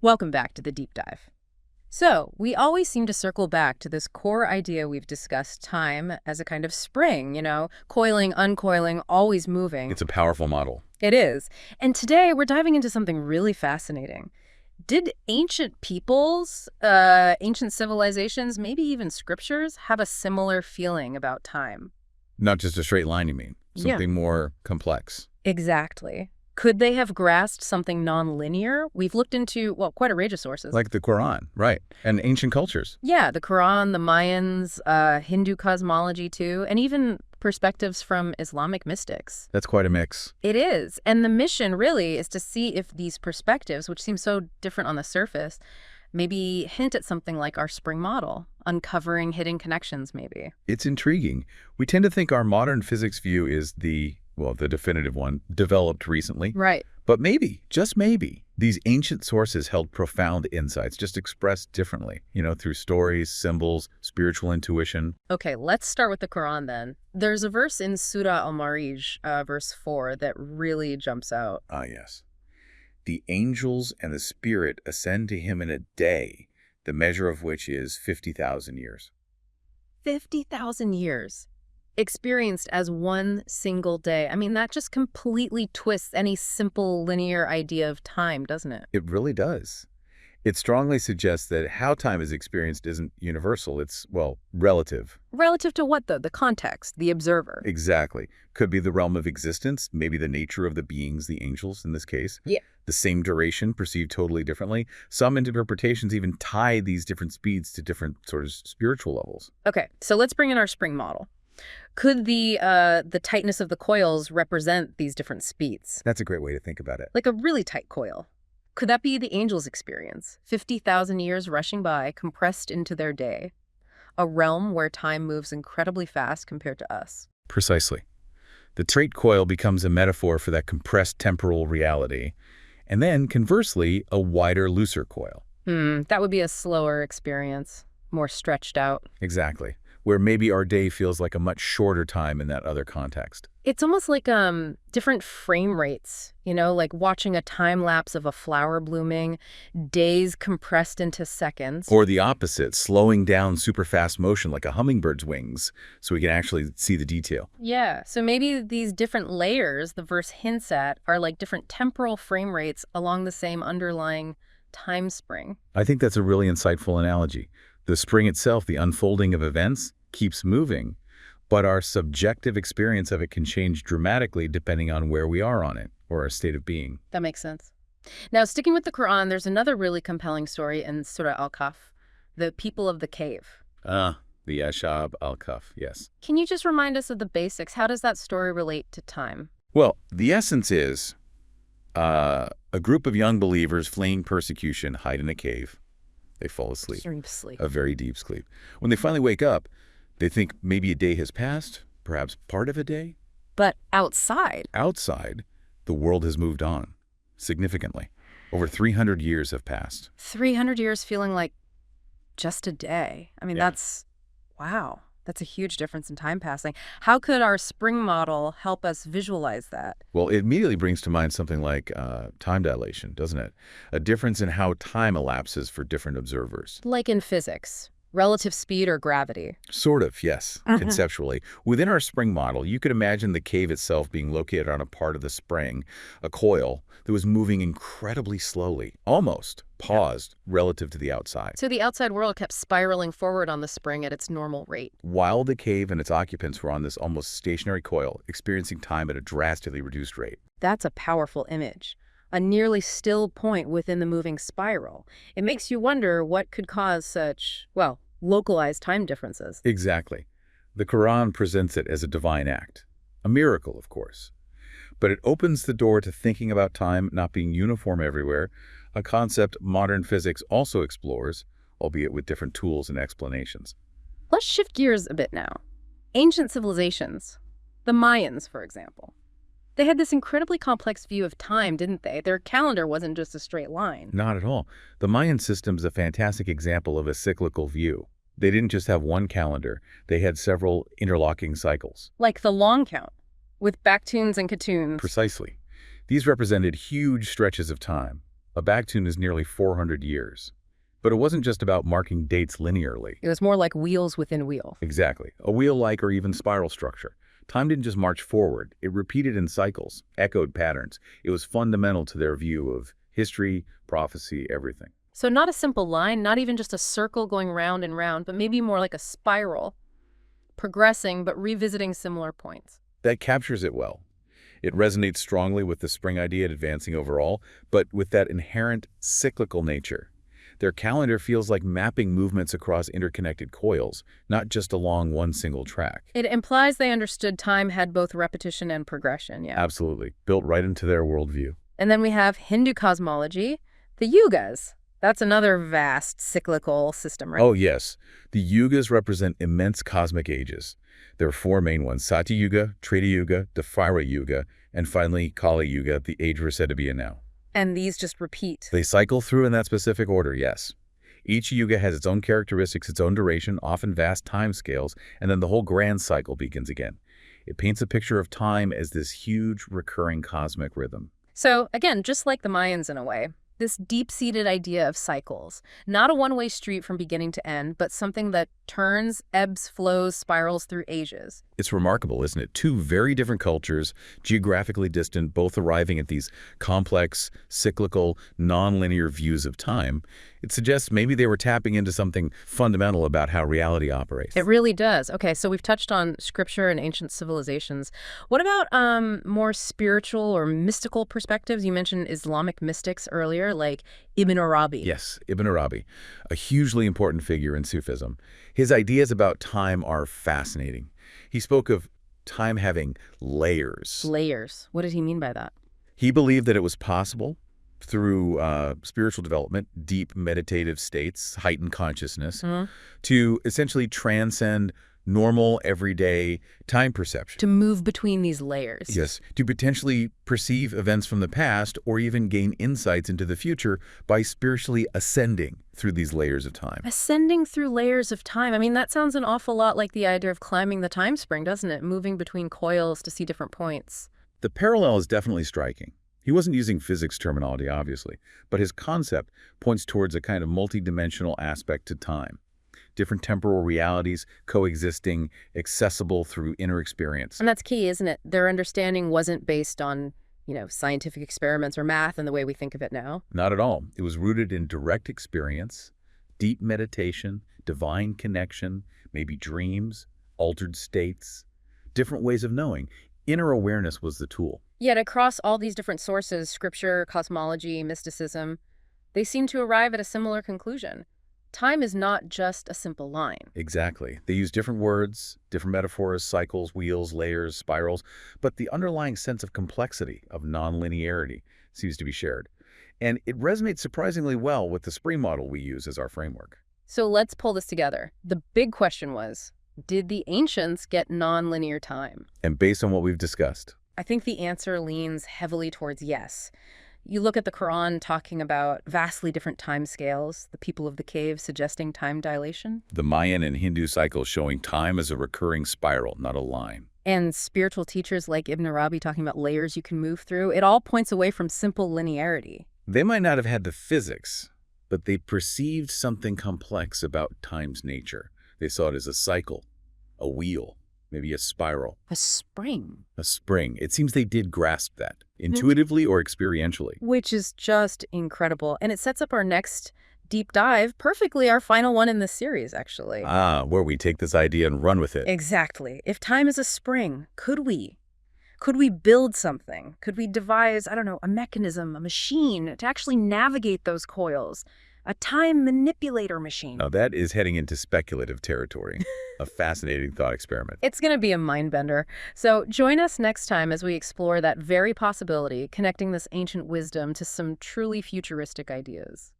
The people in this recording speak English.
Welcome back to the deep dive. So, we always seem to circle back to this core idea we've discussed: time as a kind of spring, coiling, uncoiling, always moving. It's a powerful model. It is. And today we're diving into something really fascinating. Did ancient peoples, ancient civilizations, maybe even scriptures, have a similar feeling about time? Not just a straight line, you mean? Something more complex. Exactly. Could they have grasped something nonlinear? We've looked into, quite a range of sources. Like the Quran, right. And ancient cultures. Yeah, the Quran, the Mayans, Hindu cosmology too, and even perspectives from Islamic mystics. That's quite a mix. It is. And the mission really is to see if these perspectives, which seem so different on the surface, maybe hint at something like our spring model, uncovering hidden connections maybe. It's intriguing. We tend to think our modern physics view is the definitive one, developed recently. Right. But maybe, just maybe, these ancient sources held profound insights, just expressed differently, through stories, symbols, spiritual intuition. Okay, let's start with the Quran then. There's a verse in Surah Al-Ma'arij, verse 4, that really jumps out. Ah, yes. The angels and the spirit ascend to him in a day, the measure of which is 50,000 years. 50,000 years. Experienced as one single day. I mean, that just completely twists any simple linear idea of time, doesn't it? It really does. It strongly suggests that how time is experienced isn't universal. It's, relative. Relative to what, though? The context, the observer. Exactly. Could be the realm of existence, maybe the nature of the beings, the angels in this case. Yeah. The same duration perceived totally differently. Some interpretations even tie these different speeds to different sort of spiritual levels. Okay, so let's bring in our spring model. Could the tightness of the coils represent these different speeds? That's a great way to think about it. Like a really tight coil. Could that be the angels' experience? 50,000 years rushing by, compressed into their day. A realm where time moves incredibly fast compared to us. Precisely. The tight coil becomes a metaphor for that compressed temporal reality. And then, conversely, a wider, looser coil. That would be a slower experience, more stretched out. Exactly. Where maybe our day feels like a much shorter time in that other context. It's almost like different frame rates, like watching a time lapse of a flower blooming, days compressed into seconds. Or the opposite, slowing down super fast motion like a hummingbird's wings so we can actually see the detail. Yeah, so maybe these different layers the verse hints at are like different temporal frame rates along the same underlying time spring. I think that's a really insightful analogy. The spring itself, the unfolding of events, keeps moving, but our subjective experience of it can change dramatically depending on where we are on it or our state of being. That makes sense. Now, sticking with the Quran, there's another really compelling story in Surah Al-Kahf, the people of the cave. The Ashab al-Kahf, yes. Can you just remind us of the basics? How does that story relate to time? Well, the essence is a group of young believers fleeing persecution hide in a cave. They fall asleep. Deep sleep. A very deep sleep. When they finally wake up, they think maybe a day has passed, perhaps part of a day. But outside? Outside, the world has moved on significantly. Over 300 years have passed. 300 years feeling like just a day. I mean, Yeah. wow. That's a huge difference in time passing. How could our spring model help us visualize that? Well, it immediately brings to mind something like time dilation, doesn't it? A difference in how time elapses for different observers. Like in physics, relative speed or gravity. Sort of, yes, conceptually. Within our spring model, you could imagine the cave itself being located on a part of the spring, a coil that was moving incredibly slowly, almost paused relative to the outside. So the outside world kept spiraling forward on the spring at its normal rate. While the cave and its occupants were on this almost stationary coil, experiencing time at a drastically reduced rate. That's a powerful image. A nearly still point within the moving spiral. It makes you wonder what could cause such, localized time differences. Exactly. The Quran presents it as a divine act. A miracle, of course. But it opens the door to thinking about time not being uniform everywhere, a concept modern physics also explores, albeit with different tools and explanations. Let's shift gears a bit now. Ancient civilizations. The Mayans, for example. They had this incredibly complex view of time, didn't they? Their calendar wasn't just a straight line. Not at all. The Mayan system is a fantastic example of a cyclical view. They didn't just have one calendar. They had several interlocking cycles. Like the long count, with backtunes and katunes. Precisely. These represented huge stretches of time, A backtune is nearly 400 years. But it wasn't just about marking dates linearly. It was more like wheels within wheel. Exactly. A wheel-like or even spiral structure. Time didn't just march forward. It repeated in cycles, echoed patterns. It was fundamental to their view of history, prophecy, everything. So not a simple line, not even just a circle going round and round, but maybe more like a spiral, progressing but revisiting similar points. That captures it well. It resonates strongly with the spring idea advancing overall, but with that inherent cyclical nature. Their calendar feels like mapping movements across interconnected coils, not just along one single track. It implies they understood time had both repetition and progression, yeah. Absolutely. Built right into their worldview. And then we have Hindu cosmology, the Yugas. That's another vast cyclical system, right? Oh, yes. The Yugas represent immense cosmic ages. There are four main ones: Satya Yuga, Treta Yuga, Dwapara Yuga, and finally Kali Yuga, the age we're said to be in now. And these just repeat. They cycle through in that specific order, yes. Each yuga has its own characteristics, its own duration, often vast time scales, and then the whole grand cycle begins again. It paints a picture of time as this huge, recurring cosmic rhythm. So, again, just like the Mayans in a way, this deep-seated idea of cycles, not a one-way street from beginning to end, but something that turns, ebbs, flows, spirals through ages. It's remarkable, isn't it? Two very different cultures, geographically distant, both arriving at these complex, cyclical, nonlinear views of time. It suggests maybe they were tapping into something fundamental about how reality operates. It really does. Okay, so we've touched on scripture and ancient civilizations. What about more spiritual or mystical perspectives? You mentioned Islamic mystics earlier, like Ibn Arabi. Yes, Ibn Arabi, a hugely important figure in Sufism. His ideas about time are fascinating. He spoke of time having layers. Layers. What did he mean by that? He believed that it was possible through spiritual development, deep meditative states, heightened consciousness, to essentially transcend normal, everyday time perception. To move between these layers. Yes, to potentially perceive events from the past or even gain insights into the future by spiritually ascending through these layers of time. Ascending through layers of time. I mean, that sounds an awful lot like the idea of climbing the time spring, doesn't it? Moving between coils to see different points. The parallel is definitely striking. He wasn't using physics terminology, obviously, but his concept points towards a kind of multidimensional aspect to time. Different temporal realities coexisting, accessible through inner experience. And that's key, isn't it? Their understanding wasn't based on, scientific experiments or math in the way we think of it now. Not at all. It was rooted in direct experience, deep meditation, divine connection, maybe dreams, altered states, different ways of knowing. Inner awareness was the tool. Yet across all these different sources, scripture, cosmology, mysticism, they seem to arrive at a similar conclusion. Time is not just a simple line. Exactly. They use different words, different metaphors, cycles, wheels, layers, spirals, but the underlying sense of complexity, of nonlinearity, seems to be shared. And it resonates surprisingly well with the spring model we use as our framework. So let's pull this together. The big question was, did the ancients get nonlinear time? And based on what we've discussed, I think the answer leans heavily towards yes. You look at the Quran talking about vastly different time scales, the people of the cave suggesting time dilation. the Mayan and Hindu cycles showing time as a recurring spiral, not a line. And spiritual teachers like Ibn Arabi talking about layers you can move through. It all points away from simple linearity. They might not have had the physics, but they perceived something complex about time's nature. They saw it as a cycle, a wheel, maybe a spiral. A spring. A spring. It seems they did grasp that, intuitively or experientially. Which is just incredible. And it sets up our next deep dive, perfectly our final one in this series, actually. Where we take this idea and run with it. Exactly. If time is a spring, could we build something? Could we devise, a mechanism, a machine to actually navigate those coils? A time manipulator machine. Now that is heading into speculative territory. A fascinating thought experiment. It's going to be a mind bender. So join us next time as we explore that very possibility, connecting this ancient wisdom to some truly futuristic ideas.